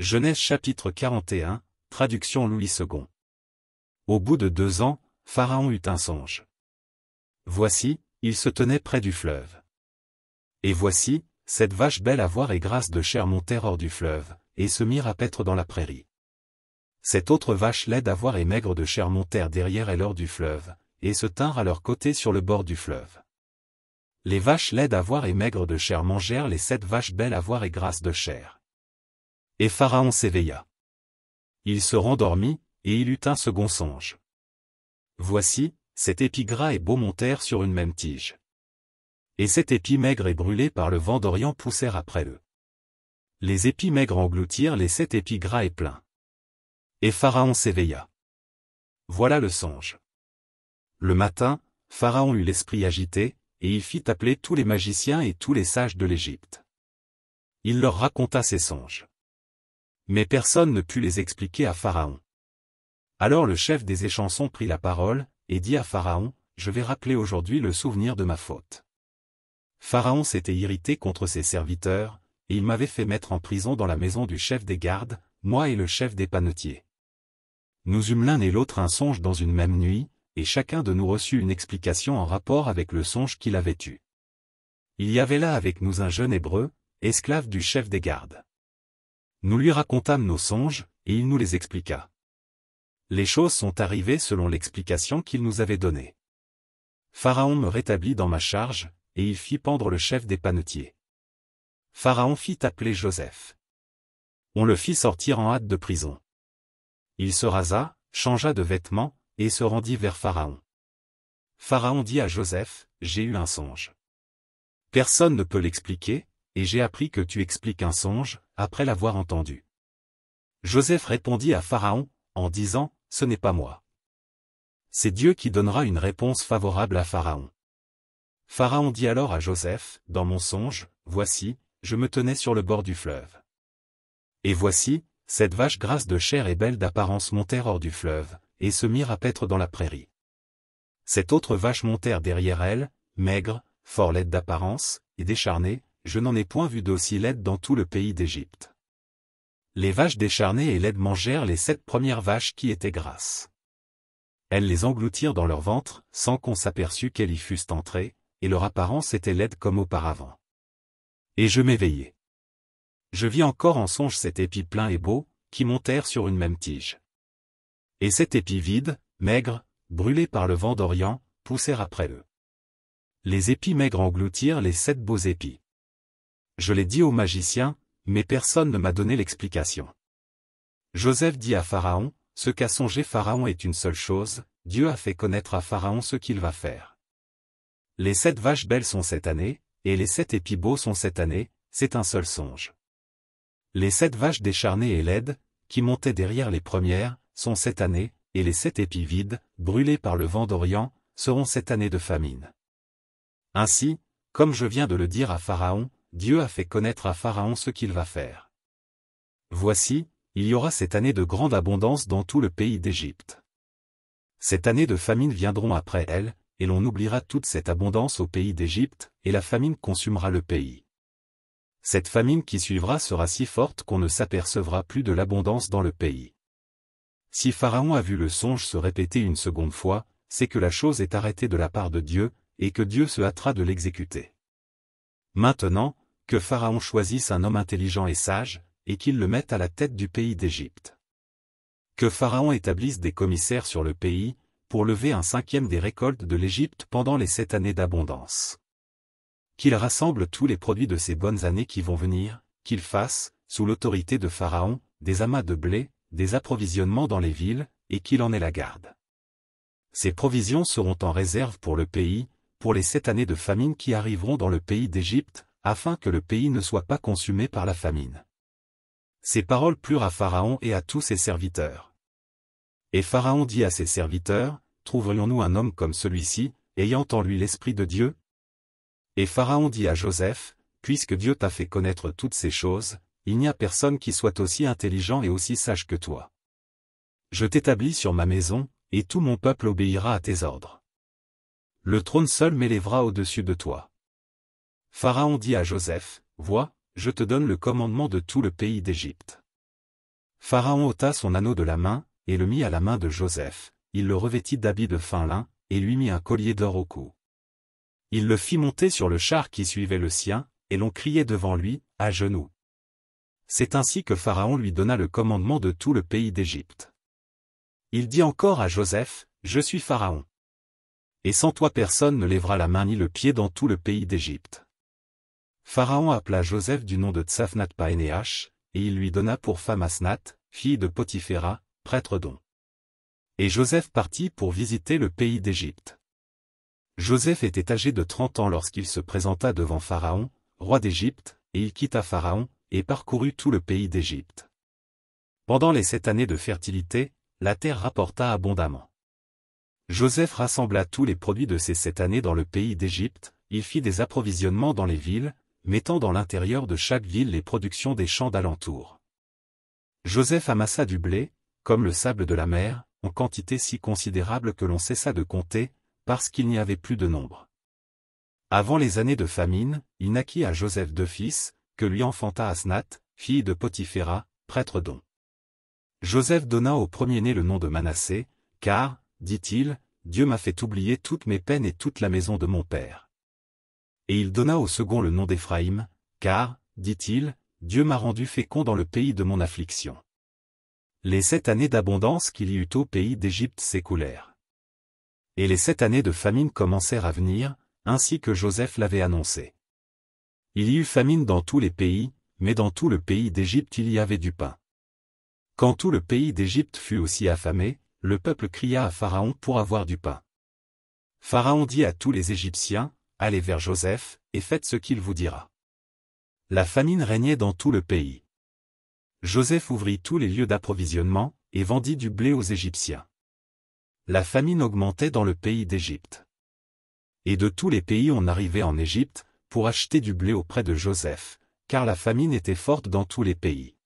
Genèse chapitre 41, traduction Louis II. Au bout de 2 ans, Pharaon eut un songe. Voici, il se tenait près du fleuve. Et voici, cette vache belle à voir et grasse de chair montèrent hors du fleuve, et se mirent à paître dans la prairie. Cette autre vache laide à voir et maigre de chair montèrent derrière elle hors du fleuve, et se tinrent à leur côté sur le bord du fleuve. Les vaches laides à voir et maigres de chair mangèrent les 7 vaches belles à voir et grasses de chair. Et Pharaon s'éveilla. Il se rendormit, et il eut un second songe. Voici, 7 épis gras et beaux montèrent sur une même tige. Et 7 épis maigres et brûlés par le vent d'Orient poussèrent après eux. Les épis maigres engloutirent les 7 épis gras et pleins. Et Pharaon s'éveilla. Voilà le songe. Le matin, Pharaon eut l'esprit agité, et il fit appeler tous les magiciens et tous les sages de l'Égypte. Il leur raconta ses songes. Mais personne ne put les expliquer à Pharaon. Alors le chef des échansons prit la parole, et dit à Pharaon, « Je vais rappeler aujourd'hui le souvenir de ma faute. » Pharaon s'était irrité contre ses serviteurs, et il m'avait fait mettre en prison dans la maison du chef des gardes, moi et le chef des panetiers. Nous eûmes l'un et l'autre un songe dans une même nuit, et chacun de nous reçut une explication en rapport avec le songe qu'il avait eu. Il y avait là avec nous un jeune Hébreu, esclave du chef des gardes. Nous lui racontâmes nos songes, et il nous les expliqua. Les choses sont arrivées selon l'explication qu'il nous avait donnée. Pharaon me rétablit dans ma charge, et il fit pendre le chef des panetiers. Pharaon fit appeler Joseph. On le fit sortir en hâte de prison. Il se rasa, changea de vêtements, et se rendit vers Pharaon. Pharaon dit à Joseph, « J'ai eu un songe. Personne ne peut l'expliquer, et j'ai appris que tu expliques un songe, après l'avoir entendu. » Joseph répondit à Pharaon, en disant, « Ce n'est pas moi. C'est Dieu qui donnera une réponse favorable à Pharaon. » Pharaon dit alors à Joseph, « Dans mon songe, voici, je me tenais sur le bord du fleuve. Et voici, cette vache grasse de chair et belle d'apparence montèrent hors du fleuve, et se mirent à paître dans la prairie. Cette autre vache montèrent derrière elle, maigre, fort laide d'apparence, et décharnée, je n'en ai point vu d'aussi laide dans tout le pays d'Égypte. Les vaches décharnées et laides mangèrent les 7 premières vaches qui étaient grasses. Elles les engloutirent dans leur ventre, sans qu'on s'aperçût qu'elles y fussent entrées, et leur apparence était laide comme auparavant. Et je m'éveillai. Je vis encore en songe 7 épis pleins et beaux, qui montèrent sur une même tige. Et 7 épis vides, maigres, brûlés par le vent d'Orient, poussèrent après eux. Les épis maigres engloutirent les 7 beaux épis. Je l'ai dit aux magiciens, mais personne ne m'a donné l'explication. Joseph dit à Pharaon, « Ce qu'a songé Pharaon est une seule chose, Dieu a fait connaître à Pharaon ce qu'il va faire. Les 7 vaches belles sont cette année, et les 7 épis beaux sont cette année, c'est un seul songe. Les 7 vaches décharnées et laides, qui montaient derrière les premières, sont cette année, et les 7 épis vides, brûlés par le vent d'Orient, seront cette année de famine. Ainsi, comme je viens de le dire à Pharaon, Dieu a fait connaître à Pharaon ce qu'il va faire. Voici, il y aura cette année de grande abondance dans tout le pays d'Égypte. Cette année de famine viendront après elle, et l'on oubliera toute cette abondance au pays d'Égypte, et la famine consumera le pays. Cette famine qui suivra sera si forte qu'on ne s'apercevra plus de l'abondance dans le pays. Si Pharaon a vu le songe se répéter une seconde fois, c'est que la chose est arrêtée de la part de Dieu, et que Dieu se hâtera de l'exécuter. Maintenant, que Pharaon choisisse un homme intelligent et sage, et qu'il le mette à la tête du pays d'Égypte. Que Pharaon établisse des commissaires sur le pays, pour lever un 5e des récoltes de l'Égypte pendant les 7 années d'abondance. Qu'il rassemble tous les produits de ces bonnes années qui vont venir, qu'il fasse, sous l'autorité de Pharaon, des amas de blé, des approvisionnements dans les villes, et qu'il en ait la garde. Ces provisions seront en réserve pour le pays, pour les 7 années de famine qui arriveront dans le pays d'Égypte, afin que le pays ne soit pas consumé par la famine. Ces paroles plurent à Pharaon et à tous ses serviteurs. Et Pharaon dit à ses serviteurs, « Trouverions-nous un homme comme celui-ci, ayant en lui l'Esprit de Dieu ?» Et Pharaon dit à Joseph, « Puisque Dieu t'a fait connaître toutes ces choses, il n'y a personne qui soit aussi intelligent et aussi sage que toi. Je t'établis sur ma maison, et tout mon peuple obéira à tes ordres. Le trône seul m'élèvera au-dessus de toi. » Pharaon dit à Joseph, « Vois, je te donne le commandement de tout le pays d'Égypte. Pharaon ôta son anneau de la main, et le mit à la main de Joseph, il le revêtit d'habits de fin lin, et lui mit un collier d'or au cou. Il le fit monter sur le char qui suivait le sien, et l'on criait devant lui, à genoux. C'est ainsi que Pharaon lui donna le commandement de tout le pays d'Égypte. Il dit encore à Joseph, « Je suis Pharaon. Et sans toi personne ne lèvera la main ni le pied dans tout le pays d'Égypte. » Pharaon appela Joseph du nom de Tsafnat-Paénéach, et il lui donna pour femme Asnath, fille de Potiphéra, prêtre d'On. Et Joseph partit pour visiter le pays d'Égypte. Joseph était âgé de 30 ans lorsqu'il se présenta devant Pharaon, roi d'Égypte, et il quitta Pharaon, et parcourut tout le pays d'Égypte. Pendant les 7 années de fertilité, la terre rapporta abondamment. Joseph rassembla tous les produits de ces 7 années dans le pays d'Égypte, il fit des approvisionnements dans les villes, mettant dans l'intérieur de chaque ville les productions des champs d'alentour. Joseph amassa du blé, comme le sable de la mer, en quantité si considérable que l'on cessa de compter, parce qu'il n'y avait plus de nombre. Avant les années de famine, il naquit à Joseph 2 fils, que lui enfanta Asnath, fille de Potiphéra, prêtre d'On. Joseph donna au premier-né le nom de Manassé, car, dit-il, Dieu m'a fait oublier toutes mes peines et toute la maison de mon père. Et il donna au second le nom d'Éphraïm, car, dit-il, Dieu m'a rendu fécond dans le pays de mon affliction. Les 7 années d'abondance qu'il y eut au pays d'Égypte s'écoulèrent. Et les 7 années de famine commencèrent à venir, ainsi que Joseph l'avait annoncé. Il y eut famine dans tous les pays, mais dans tout le pays d'Égypte il y avait du pain. Quand tout le pays d'Égypte fut aussi affamé, le peuple cria à Pharaon pour avoir du pain. Pharaon dit à tous les Égyptiens, « Allez vers Joseph, et faites ce qu'il vous dira. » La famine régnait dans tout le pays. Joseph ouvrit tous les lieux d'approvisionnement, et vendit du blé aux Égyptiens. La famine augmentait dans le pays d'Égypte. Et de tous les pays on arrivait en Égypte, pour acheter du blé auprès de Joseph, car la famine était forte dans tous les pays.